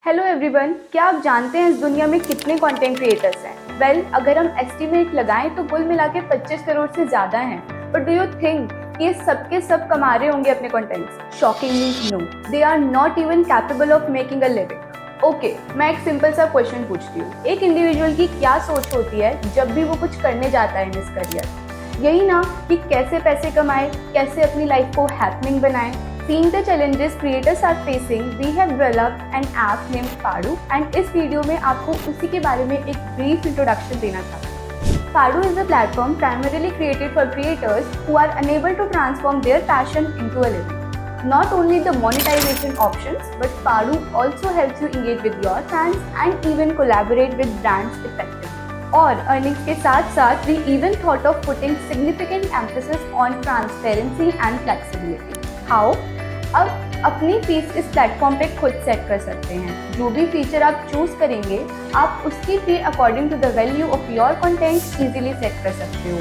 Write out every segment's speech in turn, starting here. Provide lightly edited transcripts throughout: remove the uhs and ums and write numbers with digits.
Hello everyone, क्या आप जानते हैं इस दुनिया में कितने कंटेंट क्रिएटर्स हैं? वेल, अगर हम एस्टिमेट लगाएं तो कुल मिला के 25 करोड़ से ज़्यादा हैं। बट डू यू थिंक कि ये सब के सब कमा रहे होंगे अपने contents? Shockingly no, they are not even capable of making a living. Okay, मैं एक सिंपल सा क्वेश्चन पूछती हूँ। एक इंडिविजुअल की क्या सोच होती है जब भी वो कुछ करने जाता है इन इस करियर? यही ना कि कैसे पैसे कमाए, कैसे अपनी लाइफ को हैपनिंग बनाए। Seeing the challenges creators are facing, we have developed an app named Padu and इस वीडियो में आपको उसी के बारे में एक brief introduction देना चाहता हूँ। Padu is a platform primarily created for creators who are unable to transform their passion into a living. Not only the monetization options, but Padu also helps you engage with your fans and even collaborate with brands effectively. और earnings के साथ साथ we even thought of putting significant emphasis on transparency and flexibility. How? अब अपनी fees इस platform पे खुद set कर सकते हैं। जो भी फीचर आप चूज करेंगे, आप उसकी fee according to the value of your content easily set कर सकते हो।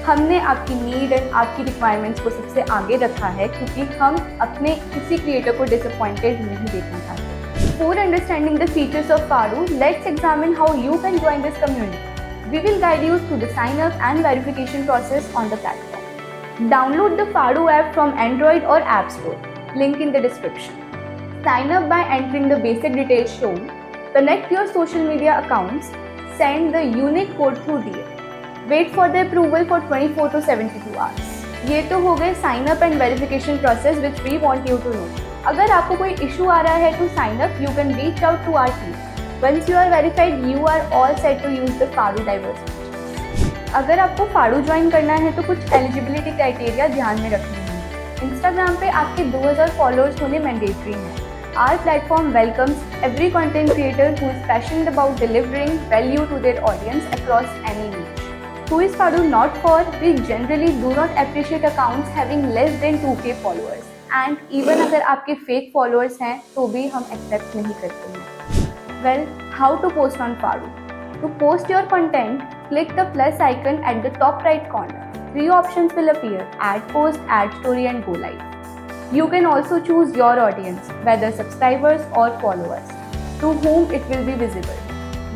हमने आपकी नीड एंड आपकी रिक्वायरमेंट्स को सबसे आगे रखा है क्योंकि हम अपने किसी क्रिएटर को डिसअपॉइंटेड नहीं देखना चाहते। For understanding the features of Padu, let's examine how you can join this community. We will guide you through the sign up and verification process on the platform. Download the Padu app from Android or App Store. Link in the description. Sign up by entering the basic details shown. Connect your social media accounts. Send the unique code through DM. Wait for the approval for 24 to 72 hours. ये तो हो गए sign up and verification process which we want you to know. अगर आपको कोई issue आ रहा है to sign up, you can reach out to our team. Once you are verified, you are all set to use the Padu diverse features. अगर आपको Padu join करना है तो कुछ एलिजिबिलिटी क्राइटेरिया ध्यान में रखनी है। इंस्टाग्राम पे आपके 2000 फॉलोअर्स होने मैंडेटरी हैं। Our platform welcomes every content creator who is passionate about delivering value to their audience across any niche. Who is Padu not for? We generally do not appreciate accounts having less than 2K followers and even अगर आपके fake followers हैं तो भी हम accept नहीं करते हैं। Well, how to post on Padu? To post your content, click the plus icon at the top right corner. 3 options will appear: add post, add story and go live. You can also choose your audience, whether subscribers or followers, to whom it will be visible.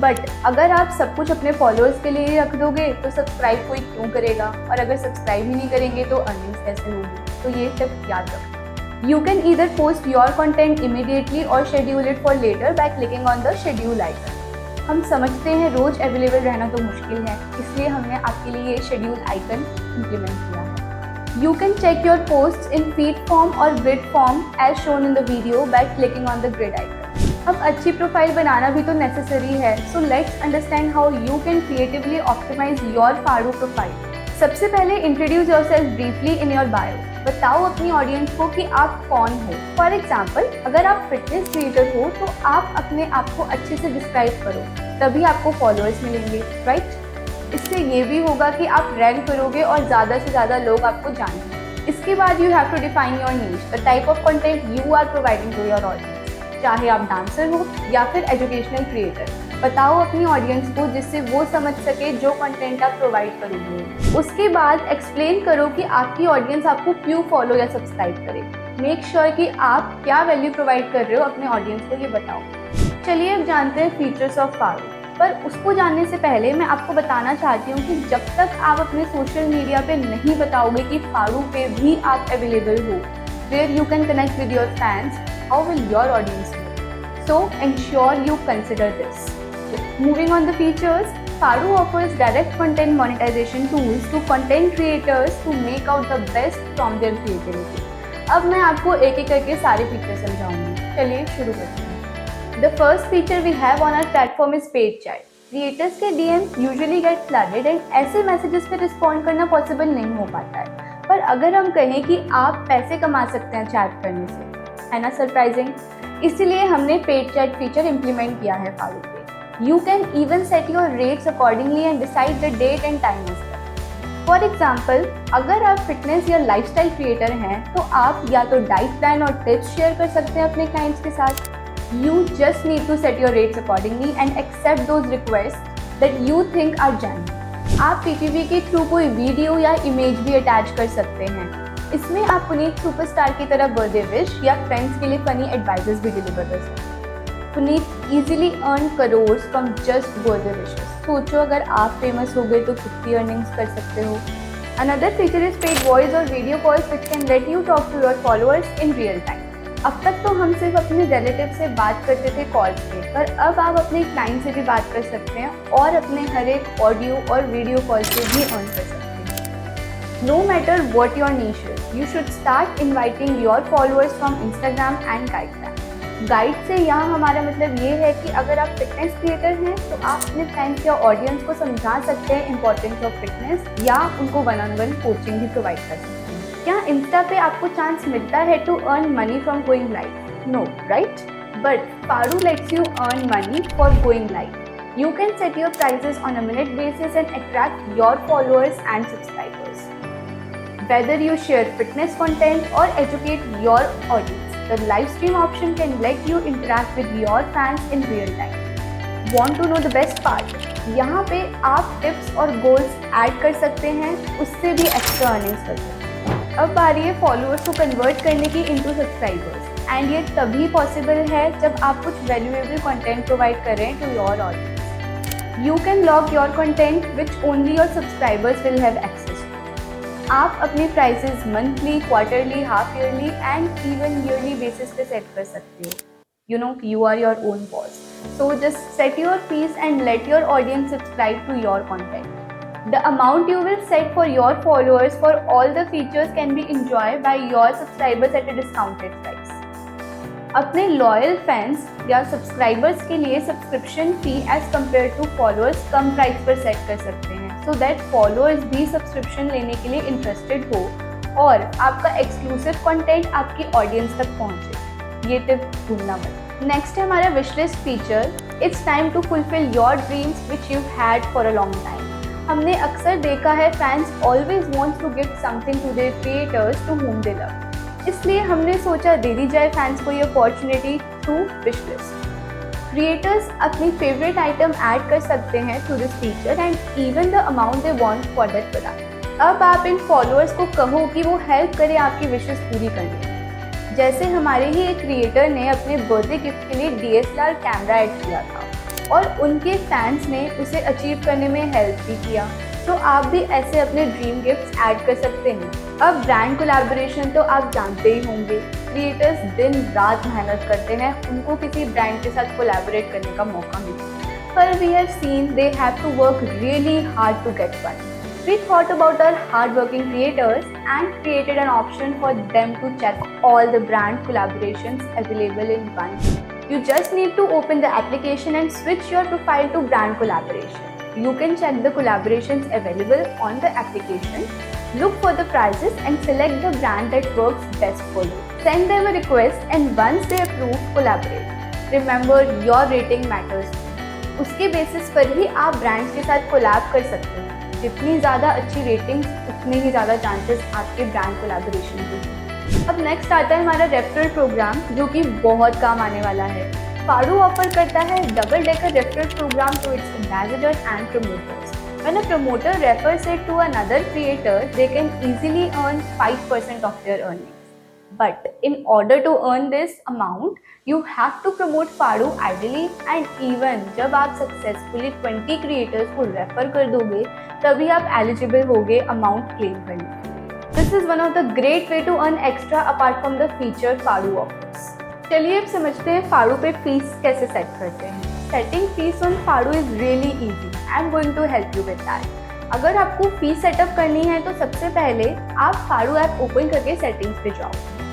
But अगर आप सब कुछ अपने followers के लिए ही रख दोगे तो सब्सक्राइब कोई क्यों करेगा, और अगर सब्सक्राइब ही नहीं करेंगे तो अर्निंग्स कैसे होगी? तो ये टिप याद रखो। You can either post your content immediately or schedule it for later by clicking on the schedule icon. हम समझते हैं रोज अवेलेबल रहना तो मुश्किल है, इसलिए हमने आपके लिए ये शेड्यूल आइकन इम्प्लीमेंट किया है। You can check your post in feed form और grid form as shown in the video by clicking on the grid icon. अब अच्छी प्रोफाइल बनाना भी तो नेसेसरी है, so let's understand how you can creatively optimise your Padu profile. सबसे पहले introduce yourself briefly in your bio. बताओ अपनी ऑडियंस को कि आप कौन हो। फॉर एग्जाम्पल, अगर आप फिटनेस क्रिएटर हो तो आप अपने आप को अच्छे से डिस्क्राइब करो, तभी आपको फॉलोअर्स मिलेंगे, राइट? इससे ये भी होगा कि आप रैंक करोगे और ज़्यादा से ज़्यादा लोग आपको जानेंगे। इसके बाद you have to define your niche, the type of content you are providing to your audience. चाहे आप डांसर हो या फिर एजुकेशनल क्रिएटर, बताओ अपनी ऑडियंस को जिससे वो समझ सके जो कंटेंट आप प्रोवाइड करोगे। उसके बाद एक्सप्लेन करो कि आपकी ऑडियंस आपको क्यों फॉलो या सब्सक्राइब करे। मेक श्योर कि आप क्या वैल्यू प्रोवाइड कर रहे हो अपने ऑडियंस को, ये बताओ। चलिए अब जानते हैं फीचर्स ऑफ Padu, पर उसको जानने से पहले मैं आपको बताना चाहती हूँ कि जब तक आप अपने सोशल मीडिया पे नहीं बताओगे कि Padu पे भी आप अवेलेबल हो, where you can connect with your fans, how will your audience know? So ensure you consider this. Moving on the features, Padu offers direct content monetization tools to content creators to make out the best from their creativity. अब मैं आपको एक एक करके सारे feature समझाऊंगी। चलिए शुरू करते हैं। The first feature we have on our platform is paid chat. Creators के DMs usually get flooded and ऐसे मैसेजेस पे रिस्पॉन्ड करना पॉसिबल नहीं हो पाता है। पर अगर हम कहें कि आप पैसे कमा सकते हैं चैट करने से, है ना सरप्राइजिंग? इसीलिए हमने पेड चैट फीचर इम्प्लीमेंट किया है Padu पे। You can even set your rates accordingly and decide the date and time as well. For example, अगर आप फिटनेस या लाइफस्टाइल क्रिएटर हैं तो आप या तो डाइट प्लान और टिप्स शेयर कर सकते हैं अपने क्लाइंट्स के साथ। You just need to set your rates accordingly and accept those requests that you think are genuine. आप PPV के थ्रू कोई वीडियो या इमेज भी अटैच कर सकते हैं। इसमें आप पुनीत सुपरस्टार की तरह बर्थडे विश या फ्रेंड्स के लिए फनी एडवाइजेस भी डिलीवर कर सकते हैं। Puneet easily earn crores from just birthday wishes. सोचो अगर आप फेमस हो गए तो कितनी अर्निंग्स कर सकते हो। Another feature is paid voice or video calls which can let you talk to your followers in real time. अब तक तो हम सिर्फ अपने रिलेटिव से बात करते थे कॉल पे, पर अब आप अपने क्लाइंट से भी बात कर सकते हैं और अपने हर एक ऑडियो और वीडियो कॉल से भी अर्न कर सकते हैं। No matter what your niche is, you should start inviting your followers from Instagram and guide them. Guide से यहाँ हमारा मतलब ये है कि अगर आप फिटनेस क्रिएटर हैं तो आप अपने फैंस या ऑडियंस को समझा सकते हैं इम्पोर्टेंस ऑफ फिटनेस या उनको 1-on-1 कोचिंग भी प्रोवाइड कर सकते हैं। क्या इंस्टा पे आपको चांस मिलता है to earn money from going live? No, right? But Faadu lets you earn money for going live. You can set your prices on a minute basis and attract your followers and subscribers. Whether you share fitness content or educate your audience, the live stream option can let you interact with your fans in real time. Want to know the best part? यहाँ पे आप tips और goals add कर सकते हैं, उससे भी extra earnings कर सकते हैं। अब बारी है फॉलोअर्स को कन्वर्ट करने की इनटू सब्सक्राइबर्स, एंड ये तभी पॉसिबल है जब आप कुछ वैल्यूएबल कंटेंट प्रोवाइड करें to your audience. You can log your content which only your subscribers will have access to. आप अपने prices monthly, quarterly, half yearly and even yearly basis पे सेट कर सकते हो। You know, you are your own boss. So just set your fees and let your audience subscribe to your content. The amount you will set for your followers for all the features can be enjoyed by your subscribers at a discounted price. अपने loyal fans या subscribers के लिए subscription fee as compared to followers कम price पर set कर सकते हैं, so that followers भी सब्सक्रिप्शन लेने के लिए इंटरेस्टेड हो और आपका एक्सक्लूसिव कंटेंट आपकी ऑडियंस तक पहुंचे। ये टिप भूलना मत। नेक्स्ट है हमारा wish list feature. It's time to fulfil your dreams which you had for a long time. हमने अक्सर देखा है fans always wants to gift something to their creators to whom they love. इसलिए हमने सोचा दे दी जाए फैंस को ये opportunity through wish list. Creators अपनी फेवरेट आइटम ऐड कर सकते हैं through this feature and even the amount they want for that product. अब आप इन फॉलोअर्स को कहो कि वो हेल्प करे आपकी विशेस पूरी करने में। जैसे हमारे ही एक क्रिएटर ने अपने बर्थडे गिफ्ट के लिए DSLR कैमरा ऐड किया था और उनके फैंस ने उसे अचीव करने में हेल्प भी किया, तो आप भी ऐसे अपने ड्रीम गिफ्ट्स ऐड कर सकते हैं। अब ब्रांड कोलैबोरेशन तो आप जानते ही होंगे, क्रिएटर्स दिन रात मेहनत करते हैं उनको किसी ब्रांड के साथ कोलैबोरेट करने का मौका मिले, पर we have seen they have to work really hard to get one. We thought about our hard-working creators and created an option for them to check all the brand collaborations available in one. You just need to open the application and switch your profile to brand collaboration. You can check the collaborations available on the application, look for the prices and select the brand that works best for you. Send them a request and once they approve, collaborate. Remember, your rating matters. उसके basis पर ही आप brands के साथ collab कर सकते हैं। जितनी ज़्यादा अच्छी रेटिंग्स उतने ही ज़्यादा चांसेस आपके ब्रांड कोलैबोरेशन के। अब नेक्स्ट आता है हमारा रेफरल प्रोग्राम, जो कि बहुत काम आने वाला है। फाड़ू ऑफर करता है double decker referral programme to its ambassadors and promoters. When a promoter refers it to another creator, they can easily earn 5% of their earnings. But in order to earn this amount, you have to promote Fado ideally, and even जब आप successfully 20 creators को refer कर दोगे, तभी आप eligible होगे amount claim करने। This is one of the great way to earn extra apart from the feature Fado offers. चलिए अब समझते हैं Fado पे fees कैसे set करते हैं। Setting fees on Fado is really easy. I am going to help you with that. अगर आपको फी सेटअप करनी है तो सबसे पहले आप फाड़ू ऐप ओपन करके सेटिंग्स पे जाओ।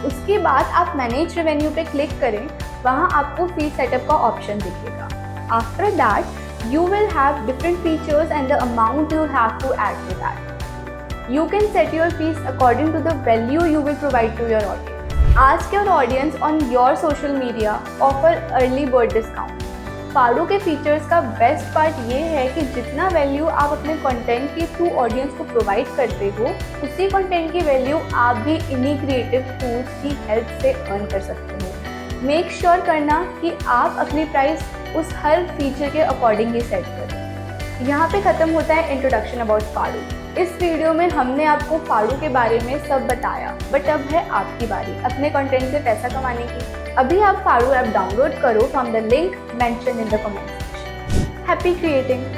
उसके बाद आप मैनेज रेवेन्यू पे क्लिक करें, वहाँ आपको फी सेटअप का ऑप्शन दिखेगा। After that you will have different features and the amount you have to add to that. You can set your fees according to the value you will provide to your audience. Ask your audience on your social media, offer early bird discount. Faadu के features का best part ये है कि जितना value आप अपने content के through audience को प्रोवाइड करते हो, उसी कंटेंट की वैल्यू आप भी इन्हीं क्रिएटिव टूल्स की हेल्प से अर्न कर सकते हो। मेक श्योर करना कि आप अपनी प्राइस उस हर फीचर के अकॉर्डिंग ही सेट करें। यहाँ पे ख़त्म होता है इंट्रोडक्शन अबाउट फाड़ू। इस वीडियो में हमने आपको फाड़ू के बारे में सब बताया, बट अब है आपकी बारी अपने कंटेंट से पैसा कमाने की। अभी आप फाड़ू ऐप डाउनलोड करो from the link mention in the comment section. Happy creating.